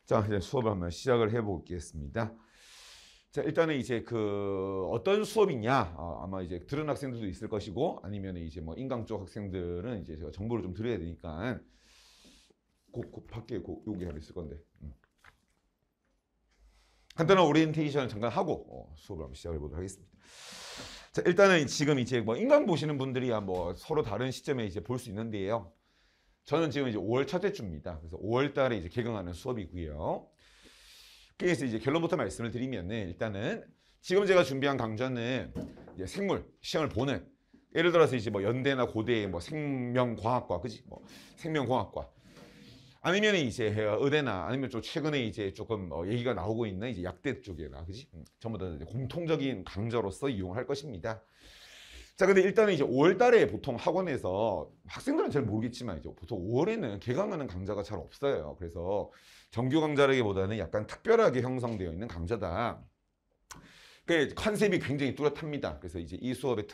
자, 이제 수업을 한번 시작을 해보겠습니다. 자, 일단은 이제 어떤 수업이냐, 아마 이제 들은 학생들도 있을 것이고, 아니면 이제 뭐 인강 쪽 학생들은 이제 제가 정보를 좀 드려야 되니까, 밖에 여기 하나 있을 건데. 간단한 오리엔테이션을 잠깐 하고 수업을 한번 시작해 보도록 하겠습니다. 자, 일단은 지금 이제 뭐 인강 보시는 분들이야 뭐 서로 다른 시점에 이제 볼 수 있는데요. 저는 지금 이제 5월 첫째 주입니다. 그래서 5월 달에 이제 개강하는 수업이고요. 그래서 이제 결론부터 말씀을 드리면은 일단은 지금 제가 준비한 강좌는 이제 생물 시험을 보는, 예를 들어서 이제 뭐 연대나 고대의 뭐 생명과학과, 그지? 뭐 생명공학과, 아니면 이제 의대나 아니면 좀 최근에 이제 조금 얘기가 나오고 있는 이제 약대 쪽이나, 그지? 전부 다 이제 공통적인 강좌로서 이용할 것입니다. 자, 근데 일단은 이제 5월 달에 보통 학원에서 학생들은 잘 모르겠지만 이제 보통 5월에는 개강하는 강좌가 잘 없어요. 그래서 정규 강좌라기보다는 약간 특별하게 형성되어 있는 강좌다. 그 컨셉이 굉장히 뚜렷합니다. 그래서 이제 이 수업의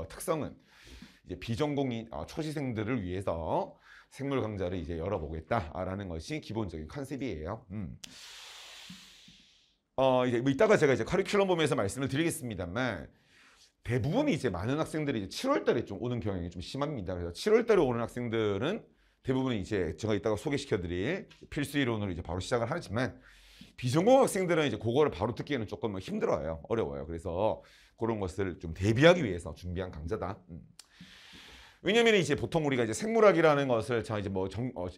특성은 이제 비전공인 초시생들을 위해서 생물 강좌를 이제 열어보겠다라는 것이 기본적인 컨셉이에요. 이제 이따가 제가 이제 커리큘럼 보면서 말씀을 드리겠습니다만, 대부분 이제 많은 학생들이 이제 7월 달에 좀 오는 경향이 좀 심합니다. 그래서 7월 달에 오는 학생들은 대부분 이제 제가 이따가 소개시켜드릴 필수 이론으로 이제 바로 시작을 하지만, 비전공 학생들은 이제 그거를 바로 듣기에는 조금 힘들어요. 어려워요. 그래서 그런 것을 좀 대비하기 위해서 준비한 강좌다. 왜냐면 이제 보통 우리가 이제 생물학이라는 것을 자 이제 뭐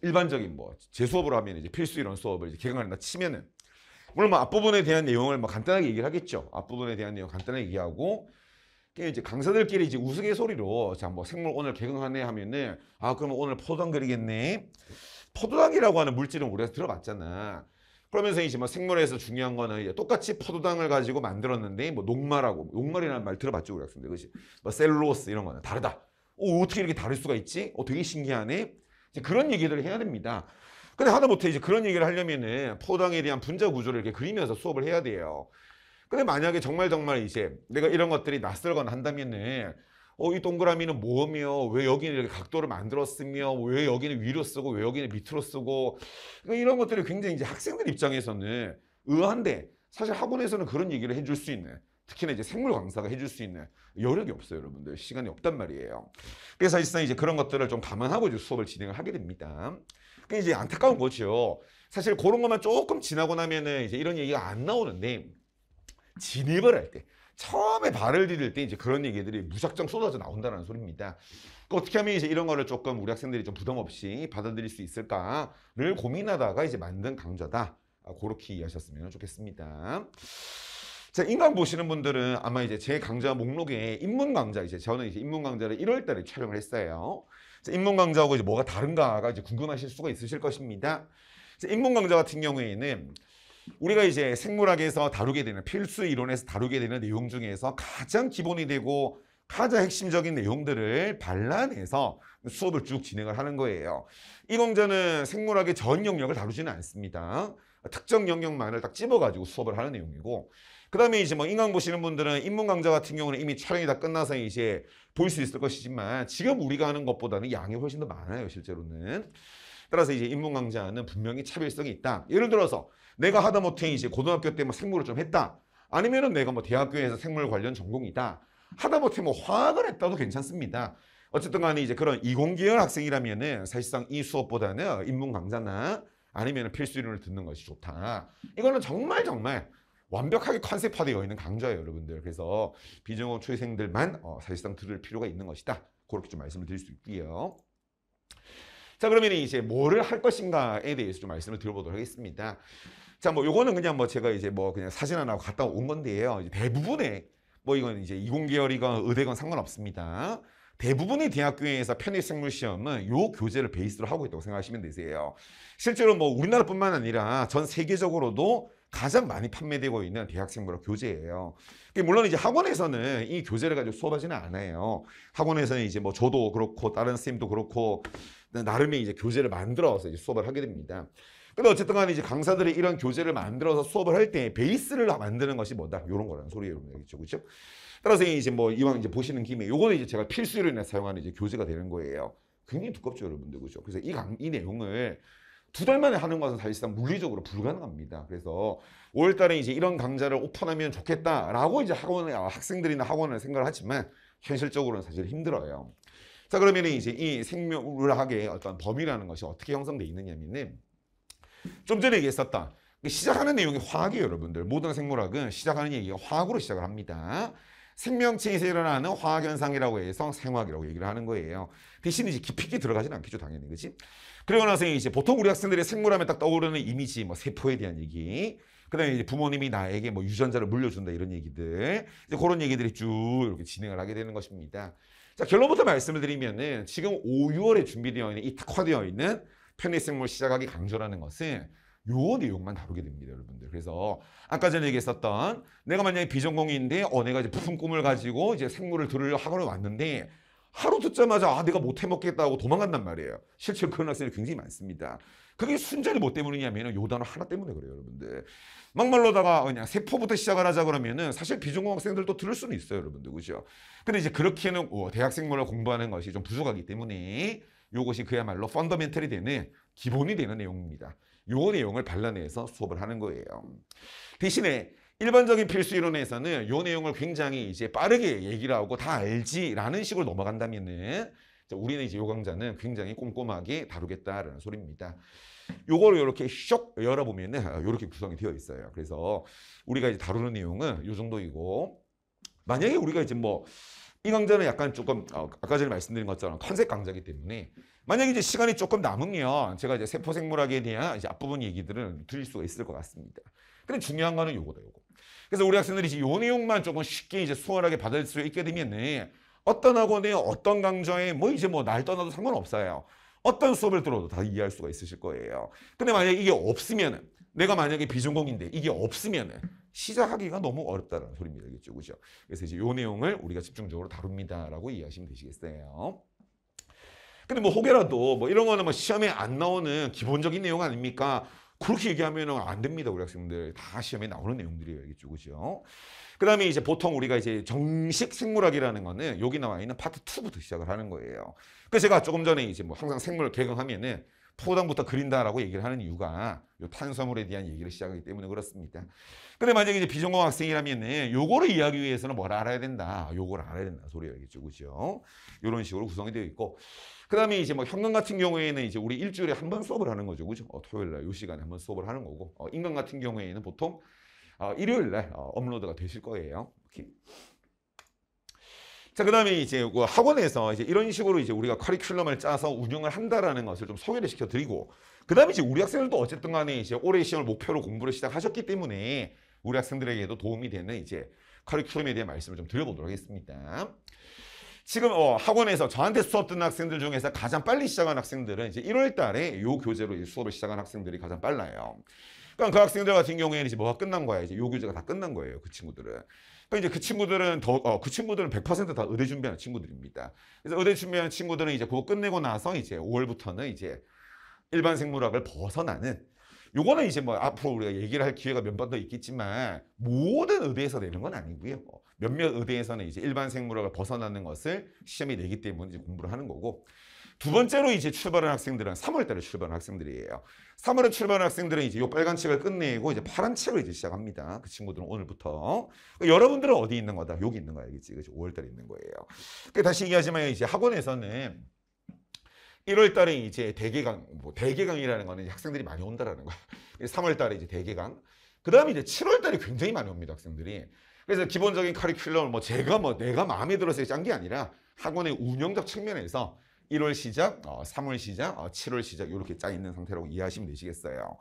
일반적인 뭐 제 수업으로 하면 이제 필수 이론 수업을 이제 개강한다 치면은, 물론 뭐 앞부분에 대한 내용을 뭐 간단하게 얘기를 하겠죠. 앞부분에 대한 내용 간단하게 얘기하고, 이제 강사들끼리 이제 우스갯소리로 자 뭐 생물 오늘 개강하네 하면은, 그러면 오늘 포도당 그리겠네. 포도당이라고 하는 물질은 우리가 들어봤잖아. 그러면서 이제 뭐 생물에서 중요한 거는 이제 똑같이 포도당을 가지고 만들었는데 뭐 녹말이라는 말 들어봤죠, 우리 학생들. 그렇지? 뭐 셀룰로스 이런 거는 다르다. 어떻게 이렇게 다를 수가 있지? 되게 신기하네. 이제 그런 얘기들을 해야 됩니다. 근데 하다못해 이제 그런 얘기를 하려면은 포도당에 대한 분자 구조를 이렇게 그리면서 수업을 해야 돼요. 근데 만약에 정말 이제 내가 이런 것들이 낯설거나 한다면은, 이 동그라미는 뭐며, 왜 여기는 이렇게 각도를 만들었으며, 왜 여기는 위로 쓰고, 왜 여기는 밑으로 쓰고, 그러니까 이런 것들이 굉장히 이제 학생들 입장에서는 의아한데, 사실 학원에서는 그런 얘기를 해줄 수 있는, 특히나 이제 생물 강사가 해줄 수 있는 여력이 없어요, 여러분들. 시간이 없단 말이에요. 그래서 사실상 이제 그런 것들을 좀 감안하고 이제 수업을 진행을 하게 됩니다. 그게 이제 안타까운 거죠. 사실 그런 것만 조금 지나고 나면은 이제 이런 얘기가 안 나오는데, 진입을 할 때, 처음에 발을 디딜 때 이제 그런 얘기들이 무작정 쏟아져 나온다는 소리입니다. 어떻게 하면 이제 이런 거를 조금 우리 학생들이 좀 부담 없이 받아들일 수 있을까를 고민하다가 이제 만든 강좌다. 그렇게 이해하셨으면 좋겠습니다. 자, 인강 보시는 분들은 아마 이제 제 강좌 목록에 입문 강좌, 이제 저는 이제 입문 강좌를 1월 달에 촬영을 했어요. 입문 강좌하고 이제 뭐가 다른가가 이제 궁금하실 수가 있으실 것입니다. 입문 강좌 같은 경우에는 우리가 이제 생물학에서 다루게 되는, 필수 이론에서 다루게 되는 내용 중에서 가장 기본이 되고 가장 핵심적인 내용들을 발라내서 수업을 쭉 진행을 하는 거예요. 이 강좌는 생물학의 전 영역을 다루지는 않습니다. 특정 영역만을 딱 집어가지고 수업을 하는 내용이고, 그 다음에 이제 뭐 인강 보시는 분들은 입문 강좌 같은 경우는 이미 촬영이 다 끝나서 이제 볼 수 있을 것이지만, 지금 우리가 하는 것보다는 양이 훨씬 더 많아요, 실제로는. 따라서 이제 입문 강좌는 분명히 차별성이 있다. 예를 들어서 내가 하다못해 이제 고등학교 때 뭐 생물을 좀 했다. 아니면은 내가 뭐 대학교에서 생물 관련 전공이다. 하다못해 뭐 화학을 했다도 괜찮습니다. 어쨌든 간에 이제 그런 이공계열 학생이라면은 사실상 이 수업보다는 입문 강좌나 아니면 필수 이론을 듣는 것이 좋다. 이거는 정말 완벽하게 컨셉화되어 있는 강좌예요, 여러분들. 그래서 비전공 초생들만 사실상 들을 필요가 있는 것이다. 그렇게 좀 말씀을 드릴 수 있고요. 자, 그러면 이제 뭐를 할 것인가에 대해서 좀 말씀을 드려보도록 하겠습니다. 자, 뭐 요거는 그냥 뭐 제가 이제 뭐 그냥 사진 하나 갖다 온 건데요. 이제 대부분의 뭐 이건 이제 이공계열이건 의대건 상관없습니다. 대부분의 대학교에서 편입생물 시험은 요 교재를 베이스로 하고 있다고 생각하시면 되세요. 실제로 뭐 우리나라뿐만 아니라 전 세계적으로도 가장 많이 판매되고 있는 대학생물학 교재예요. 물론 이제 학원에서는 이 교재를 가지고 수업하지는 않아요. 학원에서는 이제 뭐 저도 그렇고 다른 선생님도 그렇고 나름의 이제 교재를 만들어서 이제 수업을 하게 됩니다. 근데 어쨌든 간에 이제 강사들이 이런 교재를 만들어서 수업을 할 때 베이스를 만드는 것이 뭐다? 이런 거라는 소리예요. 그렇죠? 따라서 이제 뭐 이왕 이제 보시는 김에 요거는 이제 제가 필수로 사용하는 이제 교재가 되는 거예요. 굉장히 두껍죠, 여러분들. 그죠? 그래서 이 내용을 2달 만에 하는 것은 사실상 물리적으로 불가능합니다. 그래서 5월 달에 이제 이런 강좌를 오픈하면 좋겠다라고 이제 학생들이나 학원을 생각을 하지만 현실적으로는 사실 힘들어요. 자, 그러면 이제 이 생물학의 어떤 범위라는 것이 어떻게 형성되어 있느냐면은 좀 전에 얘기했었던 시작하는 내용이 화학이에요, 여러분들. 모든 생물학은 시작하는 얘기가 화학으로 시작을 합니다. 생명체에서 일어나는 화학현상이라고 해서 생화학이라고 얘기를 하는 거예요. 대신 이제 깊이 있게 들어가진 않겠죠, 당연히. 그치? 그리고 나서 이제 보통 우리 학생들이 생물하면 딱 떠오르는 이미지, 뭐 세포에 대한 얘기, 그 다음에 이제 부모님이 나에게 뭐 유전자를 물려준다 이런 얘기들, 이제 그런 얘기들이 쭉 이렇게 진행을 하게 되는 것입니다. 자, 결론부터 말씀을 드리면은 지금 5, 6월에 준비되어 있는 이 특화되어 있는 편의생물 시작하기 강좌라는 것은 요 내용만 다루게 됩니다, 여러분들. 그래서 아까 전에 얘기했었던 내가 만약에 비전공인데 내가 이제 무슨 꿈을 가지고 이제 생물을 들으려 학원을 왔는데 하루 듣자마자 내가 못 해먹겠다고 도망간단 말이에요. 실제로 그런 학생이 굉장히 많습니다. 그게 순전히 뭐 때문이냐면은 요 단어 하나 때문에 그래요, 여러분들. 막말로다가 그냥 세포부터 시작을 하자 그러면은 사실 비전공 학생들도 들을 수는 있어요, 여러분들. 그죠? 근데 이제 그렇게는 대학생물을 공부하는 것이 좀 부족하기 때문에 요것이 그야말로 펀더멘털이 되는 기본이 되는 내용입니다. 요 내용을 발라내서 수업을 하는 거예요. 대신에 일반적인 필수 이론에서는 요 내용을 굉장히 이제 빠르게 얘기를 하고 다 알지라는 식으로 넘어간다면은 우리는 이제 요 강좌는 굉장히 꼼꼼하게 다루겠다라는 소리입니다. 요거를 이렇게 쇽 열어보면은 이렇게 구성이 되어 있어요. 그래서 우리가 이제 다루는 내용은 요 정도이고, 만약에 우리가 이제 뭐 이 강좌는 약간 조금 아까 전에 말씀드린 것처럼 컨셉 강좌이기 때문에 만약에 이제 시간이 조금 남으면 제가 이제 세포생물학에 대한 이제 앞부분 얘기들은 드릴 수가 있을 것 같습니다. 근데 중요한 거는 요거다, 요거. 그래서 우리 학생들이 이제 요 내용만 조금 쉽게 이제 수월하게 받을 수 있게 되면은 어떤 학원에 어떤 강좌에 뭐 이제 뭐 날 떠나도 상관없어요. 어떤 수업을 들어도 다 이해할 수가 있으실 거예요. 근데 만약에 이게 없으면은, 내가 만약에 비전공인데 이게 없으면은 시작하기가 너무 어렵다는 소리입니다. 알겠죠? 그죠? 그래서 이제 요 내용을 우리가 집중적으로 다룹니다라고 이해하시면 되시겠어요. 근데 뭐 혹여라도 뭐 이런 거는 뭐 시험에 안 나오는 기본적인 내용 아닙니까? 그렇게 얘기하면 안 됩니다, 우리 학생들. 다 시험에 나오는 내용들이에요. 알겠죠? 그죠? 그 다음에 이제 보통 우리가 이제 정식 생물학이라는 거는 여기 나와 있는 파트 2부터 시작을 하는 거예요. 그래서 제가 조금 전에 이제 뭐 항상 생물 개강하면은 포장부터 그린다라고 얘기를 하는 이유가 요 탄수화물에 대한 얘기를 시작하기 때문에 그렇습니다. 근데 만약에 이제 비전공 학생이라면은 요거를 이해하기 위해서는 뭘 알아야 된다. 요걸 알아야 된다 소리예요. 알겠죠? 그죠? 요런 식으로 구성이 되어 있고, 그 다음에 이제 뭐 형광 같은 경우에는 이제 우리 일주일에 한 번 수업을 하는 거죠. 그죠? 토요일 날 요 시간에 한 번 수업을 하는 거고, 인간 같은 경우에는 보통 일요일 날 업로드가 되실 거예요. 이렇게. 자, 그 다음에 이제 학원에서 이제 이런 식으로 이제 우리가 커리큘럼을 짜서 운영을 한다라는 것을 좀 소개를 시켜드리고, 그 다음에 이제 우리 학생들도 어쨌든 간에 이제 올해 시험을 목표로 공부를 시작하셨기 때문에 우리 학생들에게도 도움이 되는 이제 커리큘럼에 대한 말씀을 좀 드려보도록 하겠습니다. 지금 학원에서 저한테 수업 듣는 학생들 중에서 가장 빨리 시작한 학생들은 이제 1월 달에 요 교재로 이제 수업을 시작한 학생들이 가장 빨라요. 그러니까 그 학생들 같은 경우에는 이제 뭐가 끝난 거야. 이제 요 교재가 다 끝난 거예요. 그 친구들은. 그러니까 이제 그 친구들은 그 친구들은 100% 다 의대 준비하는 친구들입니다. 그래서 의대 준비하는 친구들은 이제 그거 끝내고 나서 이제 5월부터는 이제 일반 생물학을 벗어나는, 요거는 이제 뭐 앞으로 우리가 얘기를 할 기회가 몇 번 더 있겠지만 모든 의대에서 내는 건 아니고요. 몇몇 의대에서는 이제 일반 생물학을 벗어나는 것을 시험에 내기 때문에 이제 공부를 하는 거고, 두 번째로 이제 출발한 학생들은 3월 달에 출발한 학생들이에요. 3월에 출발한 학생들은 이제 요 빨간 책을 끝내고 이제 파란 책을 이제 시작합니다. 그 친구들은 오늘부터. 그러니까 여러분들은 어디 있는 거다? 여기 있는 거야, 알겠지? 그죠? 5월 달에 있는 거예요. 그러니까 다시 얘기하지만 이제 학원에서는 1월 달에 이제 대개강, 뭐 대개강이라는 거는 학생들이 많이 온다라는 거야. 3월 달에 이제 대개강. 그 다음에 이제 7월 달에 굉장히 많이 옵니다, 학생들이. 그래서 기본적인 커리큘럼, 뭐 제가 뭐 내가 마음에 들어서 짠 게 아니라 학원의 운영적 측면에서 1월 시작, 3월 시작, 7월 시작 이렇게 짜 있는 상태라고 이해하시면 되시겠어요.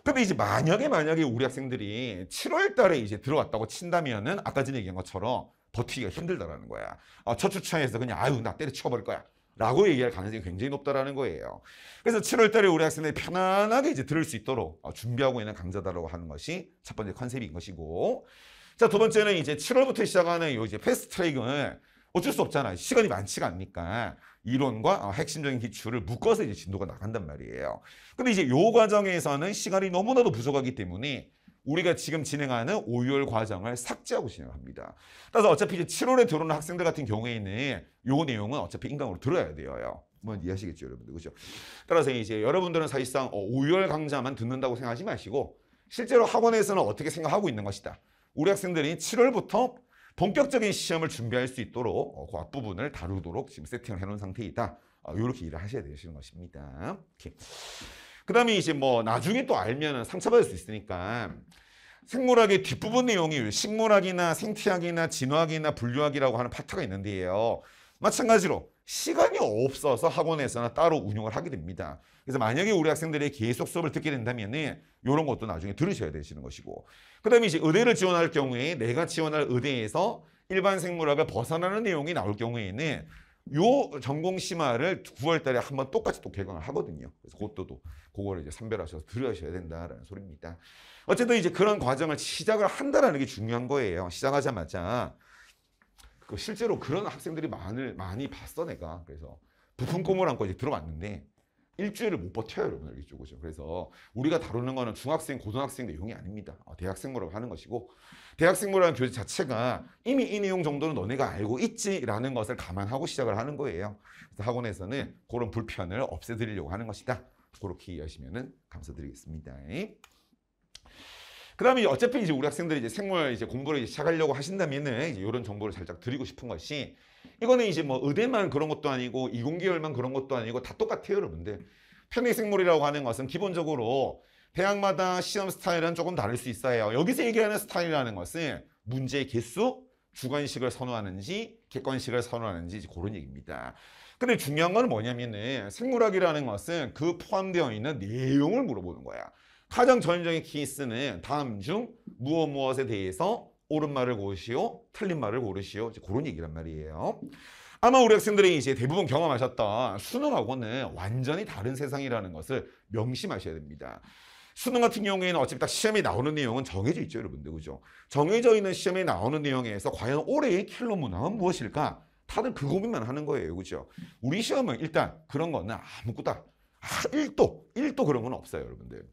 근데 이제 만약에 우리 학생들이 7월 달에 이제 들어왔다고 친다면은 아까 전에 얘기한 것처럼 버티기가 힘들다라는 거야. 첫 주차에서 그냥 나 때려쳐버릴 거야 라고 얘기할 가능성이 굉장히 높다라는 거예요. 그래서 7월 달에 우리 학생들이 편안하게 이제 들을 수 있도록 준비하고 있는 강좌다라고 하는 것이 첫 번째 컨셉인 것이고, 자, 두 번째는 이제 7월부터 시작하는 요 이제 패스트 트랙은 어쩔 수 없잖아요. 시간이 많지가 않으니까 이론과 핵심적인 기출을 묶어서 이제 진도가 나간단 말이에요. 근데 이제 요 과정에서는 시간이 너무나도 부족하기 때문에 우리가 지금 진행하는 5, 6월 과정을 삭제하고 진행합니다. 따라서 어차피 이제 7월에 들어오는 학생들 같은 경우에는 요 내용은 어차피 인강으로 들어야 돼요. 뭐 이해하시겠죠, 여러분들. 그죠? 따라서 이제 여러분들은 사실상 5열 강좌만 듣는다고 생각하지 마시고 실제로 학원에서는 어떻게 생각하고 있는 것이다. 우리 학생들이 7월부터 본격적인 시험을 준비할 수 있도록 그 앞부분을 다루도록 지금 세팅을 해놓은 상태이다. 이렇게 일을 하셔야 되시는 것입니다. 그 다음에 이제 뭐 나중에 또 알면은 상처받을 수 있으니까 생물학의 뒷부분 내용이 식물학이나 생태학이나 진화학이나 분류학이라고 하는 파트가 있는데요. 마찬가지로 시간이 없어서 학원에서는 따로 운영을 하게 됩니다. 그래서 만약에 우리 학생들이 계속 수업을 듣게 된다면 이런 것도 나중에 들으셔야 되시는 것이고, 그 다음에 이제 의대를 지원할 경우에 내가 지원할 의대에서 일반 생물학을 벗어나는 내용이 나올 경우에는 요 전공 심화를 9월 달에 한번 똑같이 또 개강을 하거든요. 그래서 그거를 이제 선별하셔서 들으셔야 된다라는 소리입니다. 어쨌든 이제 그런 과정을 시작을 한다라는 게 중요한 거예요. 시작하자마자. 실제로 그런 학생들이 많이 봤어, 내가. 그래서 부푼 꿈을 안고 이제 들어왔는데 일주일을 못 버텨요, 여러분들. 이쪽으로. 그래서 우리가 다루는 거는 중학생, 고등학생 내용이 아닙니다. 대학생물학을 하는 것이고, 대학생물학의 교재 자체가 이미 이 내용 정도는 너네가 알고 있지라는 것을 감안하고 시작을 하는 거예요. 그래서 학원에서는 그런 불편을 없애드리려고 하는 것이다. 그렇게 이해하시면 감사드리겠습니다. 그 다음에 어차피 이제 우리 학생들이 이제 생물 이제 공부를 시작하려고 하신다면은 이제 이런 정보를 살짝 드리고 싶은 것이, 이거는 이제 뭐 의대만 그런 것도 아니고 이공계열만 그런 것도 아니고 다 똑같아요, 여러분들. 편의생물이라고 하는 것은 기본적으로 대학마다 시험 스타일은 조금 다를 수 있어요. 여기서 얘기하는 스타일이라는 것은 문제의 개수, 주관식을 선호하는지 객관식을 선호하는지 그런 얘기입니다. 근데 중요한 건 뭐냐면은 생물학이라는 것은 그 포함되어 있는 내용을 물어보는 거야. 가장 전형적인 케이스는 다음 중 무엇에 대해서 옳은 말을 고르시오, 틀린 말을 고르시오. 그런 얘기란 말이에요. 아마 우리 학생들이 이제 대부분 경험하셨던 수능하고는 완전히 다른 세상이라는 것을 명심하셔야 됩니다. 수능 같은 경우에는 어차피 딱 시험에 나오는 내용은 정해져 있죠, 여러분들. 그죠? 정해져 있는 시험에 나오는 내용에서 과연 올해의 킬러 문항은 무엇일까? 다들 그 고민만 하는 거예요. 그죠? 우리 시험은 일단 그런 거는 아무것도 1도 그런 건 없어요, 여러분들.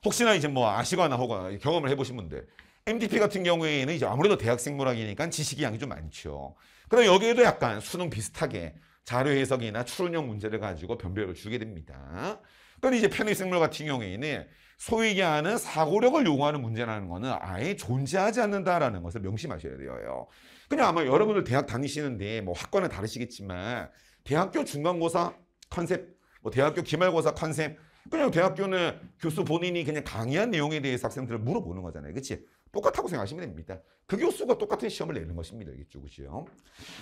혹시나 이제 뭐 아시거나 혹은 경험을 해보신 분들, MDP 같은 경우에는 이제 아무래도 대학생물학이니까 지식이 양이 좀 많죠. 그럼 여기에도 약간 수능 비슷하게 자료 해석이나 추론형 문제를 가지고 변별을 주게 됩니다. 그런데 이제 편의생물 같은 경우에는 소위 얘기하는 사고력을 요구하는 문제라는 거는 아예 존재하지 않는다라는 것을 명심하셔야 돼요. 그냥 아마 여러분들 대학 다니시는데 뭐 학과는 다르시겠지만 대학교 중간고사 컨셉, 뭐 대학교 기말고사 컨셉, 그냥 대학교는 교수 본인이 그냥 강의한 내용에 대해서 학생들을 물어보는 거잖아요. 그렇지? 똑같다고 생각하시면 됩니다. 그 교수가 똑같은 시험을 내는 것입니다. 이겠죠, 그죠?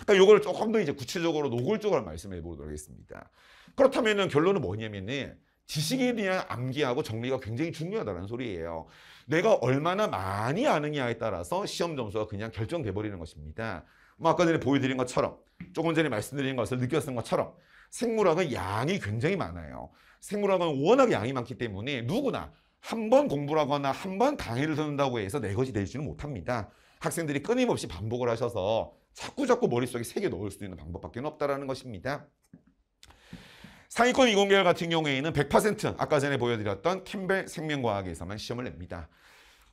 그러니까 이걸 조금 더 이제 구체적으로 노골적으로 말씀해 보도록 하겠습니다. 그렇다면은 결론은 뭐냐면은 지식에 대한 암기하고 정리가 굉장히 중요하다는 소리예요. 내가 얼마나 많이 아느냐에 따라서 시험 점수가 그냥 결정돼 버리는 것입니다. 뭐 아까 전에 보여드린 것처럼, 조금 전에 말씀드린 것을 느꼈던 것처럼 생물학은 양이 굉장히 많아요. 생물학은 워낙 양이 많기 때문에 누구나 한 번 공부를 하거나 한 번 강의를 듣는다고 해서 내 것이 되지는 못합니다. 학생들이 끊임없이 반복을 하셔서 자꾸 머릿속에 새겨 넣을 수 있는 방법밖에 없다는 것입니다. 상위권 이공계열 같은 경우에는 100% 아까 전에 보여드렸던 캠벨 생명과학에서만 시험을 냅니다.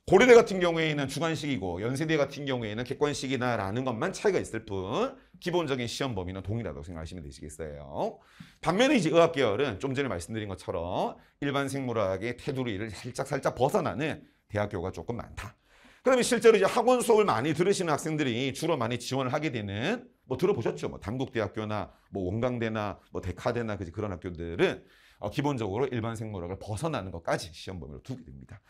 고려대 같은 경우에는 주관식이고 연세대 같은 경우에는 객관식이다라는 것만 차이가 있을 뿐 기본적인 시험 범위는 동일하다고 생각하시면 되시겠어요. 반면에 이제 의학계열은 좀 전에 말씀드린 것처럼 일반 생물학의 테두리를 살짝 벗어나는 대학교가 조금 많다. 그다음에 실제로 이제 학원 수업을 많이 들으시는 학생들이 주로 많이 지원을 하게 되는, 뭐 들어보셨죠? 뭐 단국대학교나 뭐 원광대나 뭐 대카대나 그런 학교들은 기본적으로 일반 생물학을 벗어나는 것까지 시험 범위로 두게 됩니다.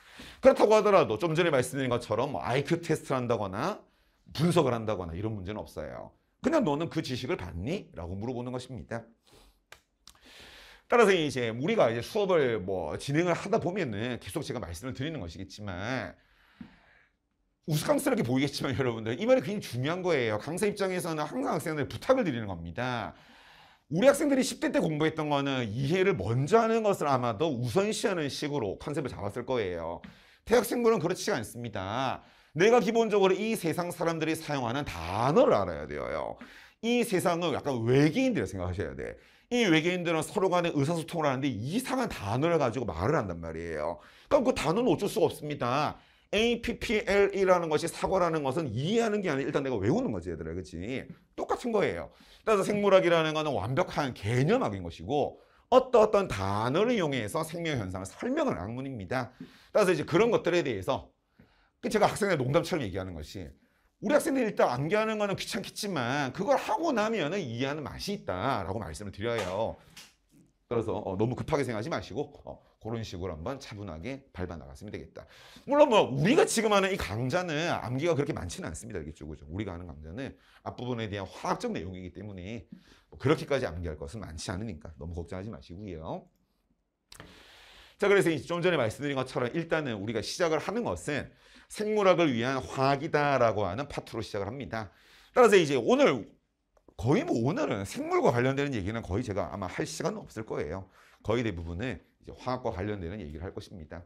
그렇다고 하더라도 좀 전에 말씀드린 것처럼 뭐 IQ 테스트를 한다거나 분석을 한다거나 이런 문제는 없어요. 그냥 너는 그 지식을 봤니? 라고 물어보는 것입니다. 따라서 이제 우리가 이제 수업을 뭐 진행을 하다 보면은 계속 제가 말씀을 드리는 것이겠지만 우스꽝스럽게 보이겠지만 여러분들 이 말이 굉장히 중요한 거예요. 강사 입장에서는 항상 학생들 부탁을 드리는 겁니다. 우리 학생들이 10대 때 공부했던 거는 이해를 먼저 하는 것을 아마도 우선시하는 식으로 컨셉을 잡았을 거예요. 대학생들은 그렇지 않습니다. 내가 기본적으로 이 세상 사람들이 사용하는 단어를 알아야 돼요. 이 세상은 약간 외계인들을 생각하셔야 돼. 이 외계인들은 서로 간에 의사소통을 하는데 이상한 단어를 가지고 말을 한단 말이에요. 그럼 그 단어는 어쩔 수가 없습니다. APPL이라는 것이 사고라는 것은 이해하는 게 아니라 일단 내가 외우는 거지 얘들아. 그렇지? 똑같은 거예요. 따라서 생물학이라는 것은 완벽한 개념학인 것이고 어떤 단어를 이용해서 생명 현상을 설명하는 학문입니다. 따라서 이제 그런 것들에 대해서 제가 학생들 농담처럼 얘기하는 것이 우리 학생들이 일단 암기하는 거는 귀찮겠지만 그걸 하고 나면은 이해하는 맛이 있다라고 말씀을 드려요. 그래서 너무 급하게 생각하지 마시고 그런 식으로 한번 차분하게 밟아 나갔으면 되겠다. 물론 뭐 우리가 지금 하는 이 강좌는 암기가 그렇게 많지는 않습니다. 알겠죠? 그죠? 우리가 하는 강좌는 앞부분에 대한 화학적 내용이기 때문에 뭐 그렇게까지 암기할 것은 많지 않으니까 너무 걱정하지 마시고요. 자, 그래서 좀 전에 말씀드린 것처럼 일단은 우리가 시작을 하는 것은 생물학을 위한 화학이다라고 하는 파트로 시작을 합니다. 따라서 이제 오늘 거의 뭐 오늘은 생물과 관련되는 얘기는 거의 제가 아마 할 시간은 없을 거예요. 거의 대부분은 이제 화학과 관련되는 얘기를 할 것입니다.